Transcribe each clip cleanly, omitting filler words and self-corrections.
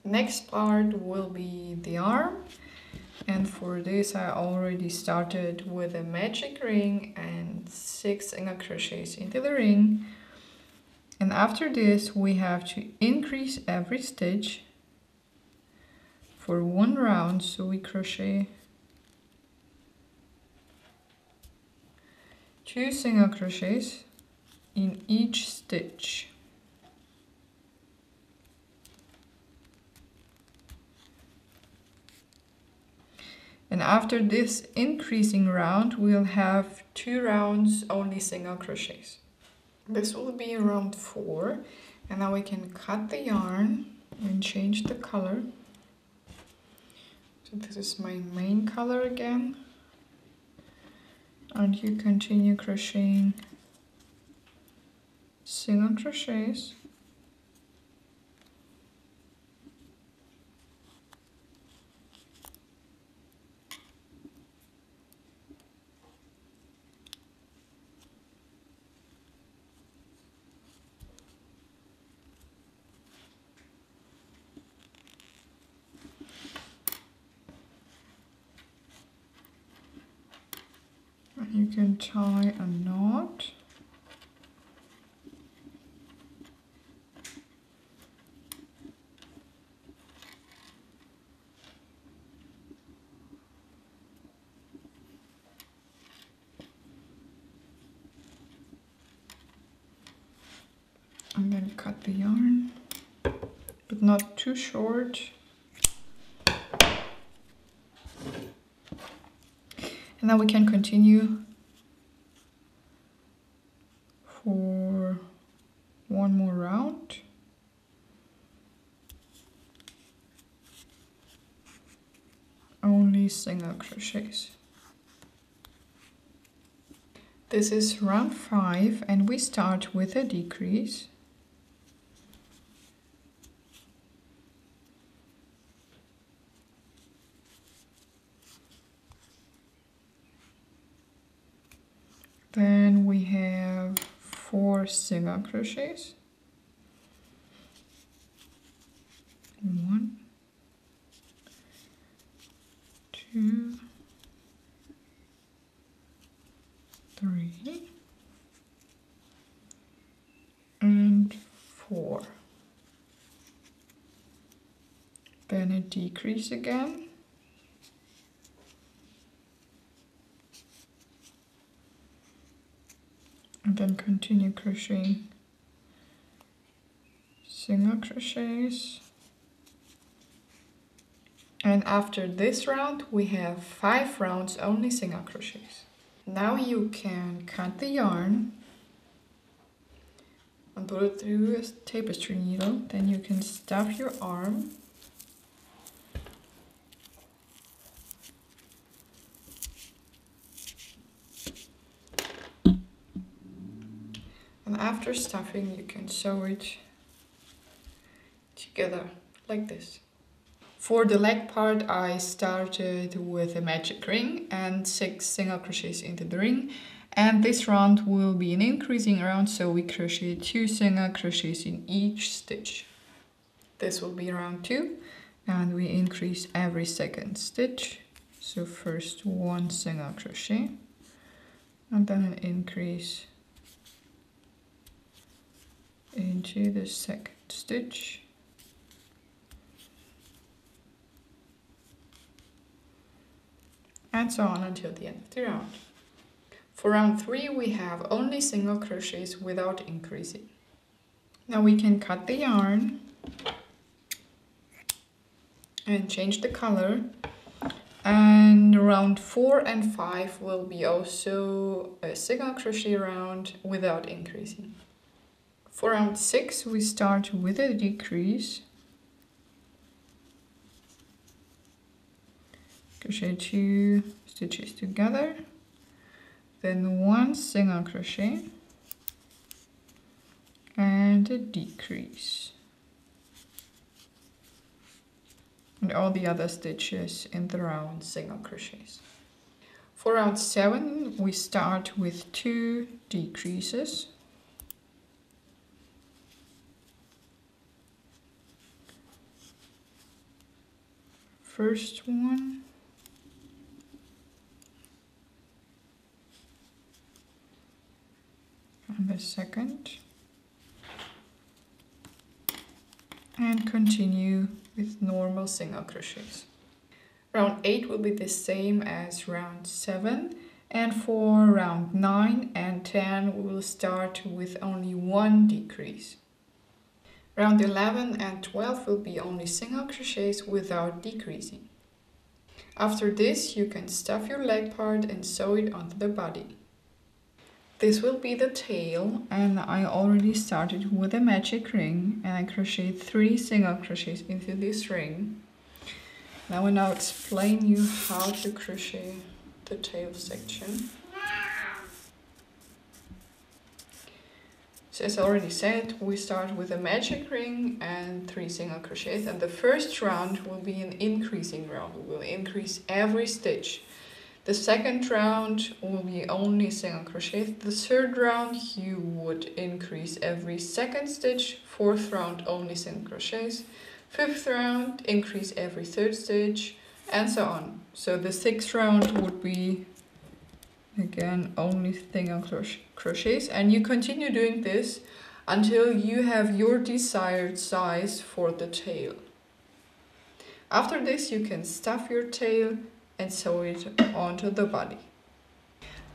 Next part will be the arm, and for this I already started with a magic ring and 6 single crochets into the ring. And after this we have to increase every stitch for 1 round, so we crochet 2 single crochets in each stitch. And after this increasing round, we'll have 2 rounds only single crochets. This will be round 4, and now we can cut the yarn and change the color. So this is my main color again. And you continue crocheting single crochets. You can tie a knot. And then cut the yarn, but not too short. And now we can continue for 1 more round. Only single crochets. This is round 5, and we start with a decrease. Then we have 4 single crochets. 1, 2, 3, and 4. Then a decrease again. And then continue crocheting single crochets. And after this round we have 5 rounds only single crochets. Now you can cut the yarn and put it through a tapestry needle. Then you can stuff your arm. And after stuffing, you can sew it together like this. For the leg part, I started with a magic ring and 6 single crochets into the ring. And this round will be an increasing round, so we crochet 2 single crochets in each stitch. This will be round 2, and we increase every second stitch. So first 1 single crochet, and then an increase into the second stitch. And so on until the end of the round. For round 3 we have only single crochets without increasing. Now we can cut the yarn and change the color. And round 4 and 5 will be also a single crochet round without increasing. For round 6 we start with a decrease. Crochet 2 stitches together, then 1 single crochet and a decrease, and all the other stitches in the round single crochets. For round 7 we start with 2 decreases. first one. And the second. And continue with normal single crochets. Round 8 will be the same as round 7. And for round 9 and 10, we will start with only one decrease. Round 11 and 12 will be only single crochets without decreasing. After this, you can stuff your leg part and sew it onto the body. This will be the tail, and I already started with a magic ring, and I crocheted 3 single crochets into this ring. And I will now explain you how to crochet the tail section. So as I already said, we start with a magic ring and 3 single crochets, and the first round will be an increasing round. We will increase every stitch. The second round will be only single crochet. The third round you would increase every second stitch. Fourth round only single crochets. Fifth round increase every third stitch, and so on. So the sixth round would be again only single crochets, and you continue doing this until you have your desired size for the tail. After this, you can stuff your tail and sew it onto the body.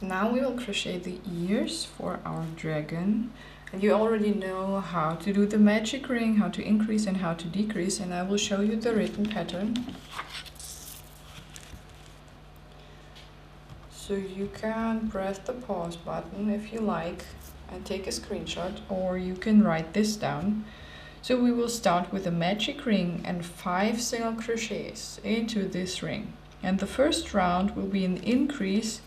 Now we will crochet the ears for our dragon. And you already know how to do the magic ring, how to increase and how to decrease, and I will show you the written pattern. So you can press the pause button if you like and take a screenshot, or you can write this down. So we will start with a magic ring and 5 single crochets into this ring. And the first round will be an increase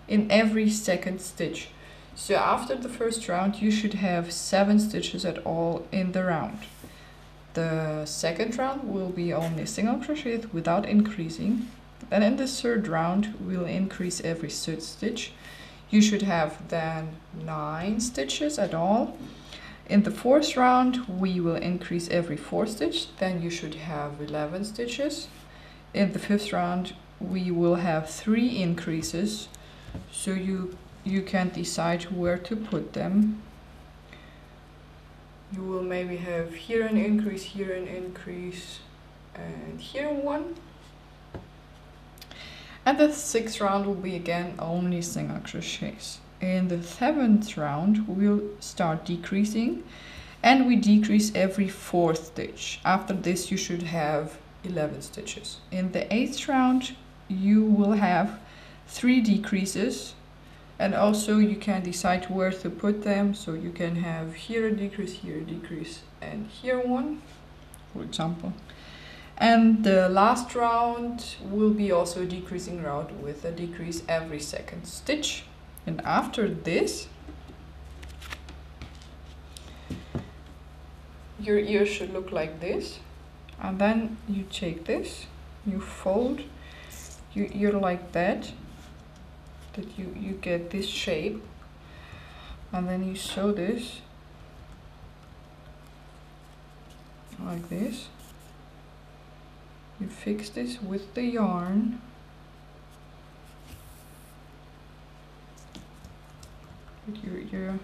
in every second stitch. So after the first round, you should have 7 stitches at all in the round. The second round will be only single crochet without increasing. Then in the third round, we'll increase every third stitch. You should have then 9 stitches at all. In the fourth round, we will increase every 4th stitch. Then you should have 11 stitches. In the fifth round, we will have 3 increases, so you can decide where to put them. You will maybe have here an increase, and here one. And the sixth round will be again only single crochets. In the 7th round, we'll start decreasing, and we decrease every 4th stitch. After this, you should have 11 stitches. In the 8th round, you will have 3 decreases, and also you can decide where to put them. So you can have here a decrease, and here one, for example. And the last round will be also a decreasing round with a decrease every second stitch. And after this, your ear should look like this. And then you take this, you fold your ear like that you get this shape, and then you sew this like this. You fix this with the yarn. But your ear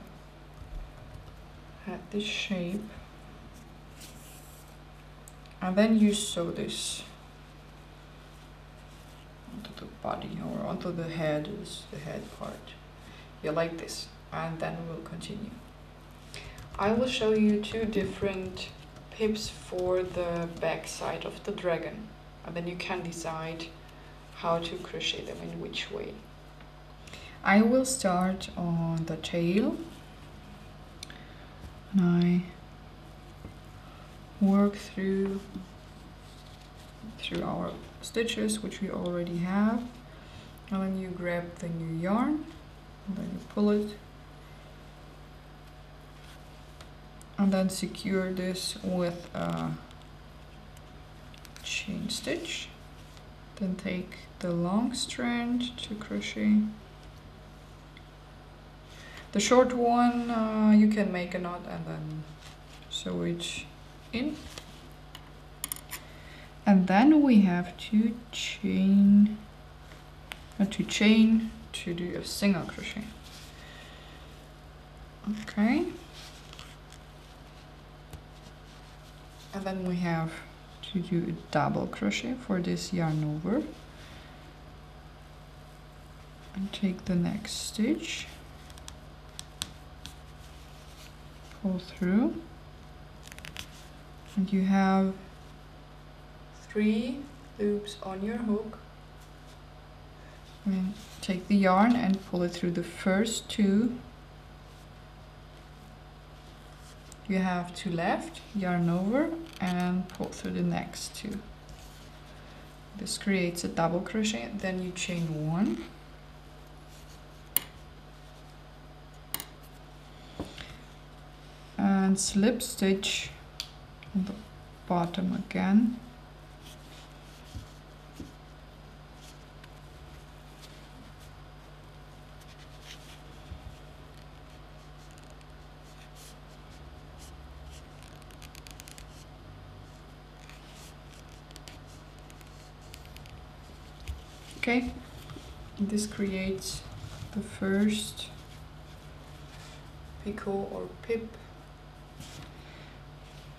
had this shape. And then you sew this onto the body, or onto the head, is the head part. You like this, and then we'll continue. I will show you 2 different pips for the back side of the dragon, and then you can decide how to crochet them in which way. I will start on the tail, and I work through our stitches, which we already have, and then you grab the new yarn, and then you pull it, and then secure this with a chain stitch. Then take the long strand to crochet. The short one, you can make a knot and then sew it in. And then we have to chain, to do a single crochet. Okay. And then we have to do a double crochet for this yarn over. And take the next stitch, pull through, and you have 3 loops on your hook. And take the yarn and pull it through the first 2. You have 2 left, yarn over, and pull through the next 2. This creates a double crochet. Then you chain 1. And slip stitch on the bottom again. Okay, this creates the first picot or pip.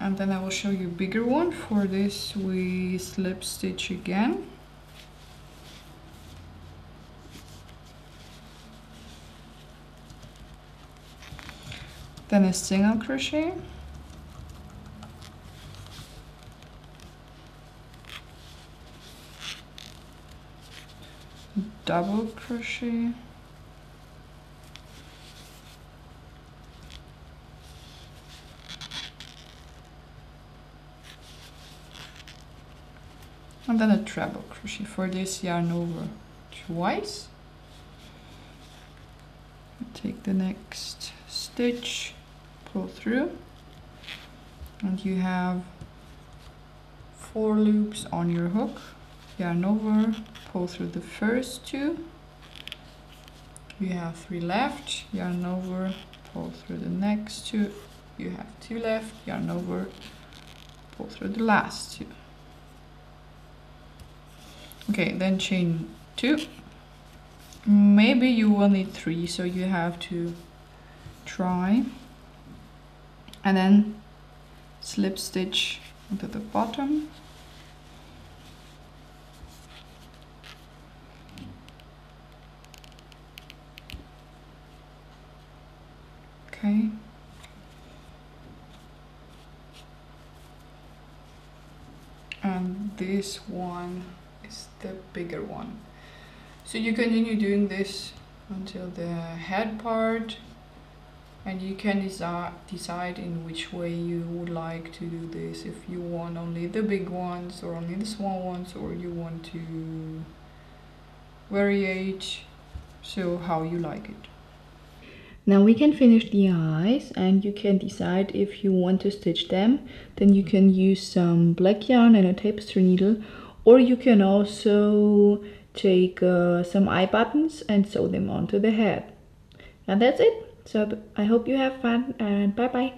And then I will show you a bigger one. For this we slip stitch again. Then a single crochet. Double crochet. And then a treble crochet. For this, yarn over twice. Take the next stitch, pull through, and you have 4 loops on your hook. Yarn over, pull through the first 2. You have 3 left, yarn over, pull through the next 2. You have 2 left, yarn over, pull through the last 2. Okay, then chain 2. Maybe you will need 3, so you have to try. And then slip stitch into the bottom. Okay. And this one is the bigger one. So you continue doing this until the head part, and you can decide in which way you would like to do this. If you want only the big ones or only the small ones, or you want to variate, so how you like it. Now we can finish the eyes, and you can decide if you want to stitch them. Then you can use some black yarn and a tapestry needle, or you can also take some eye buttons and sew them onto the head. And that's it. So I hope you have fun, and bye bye.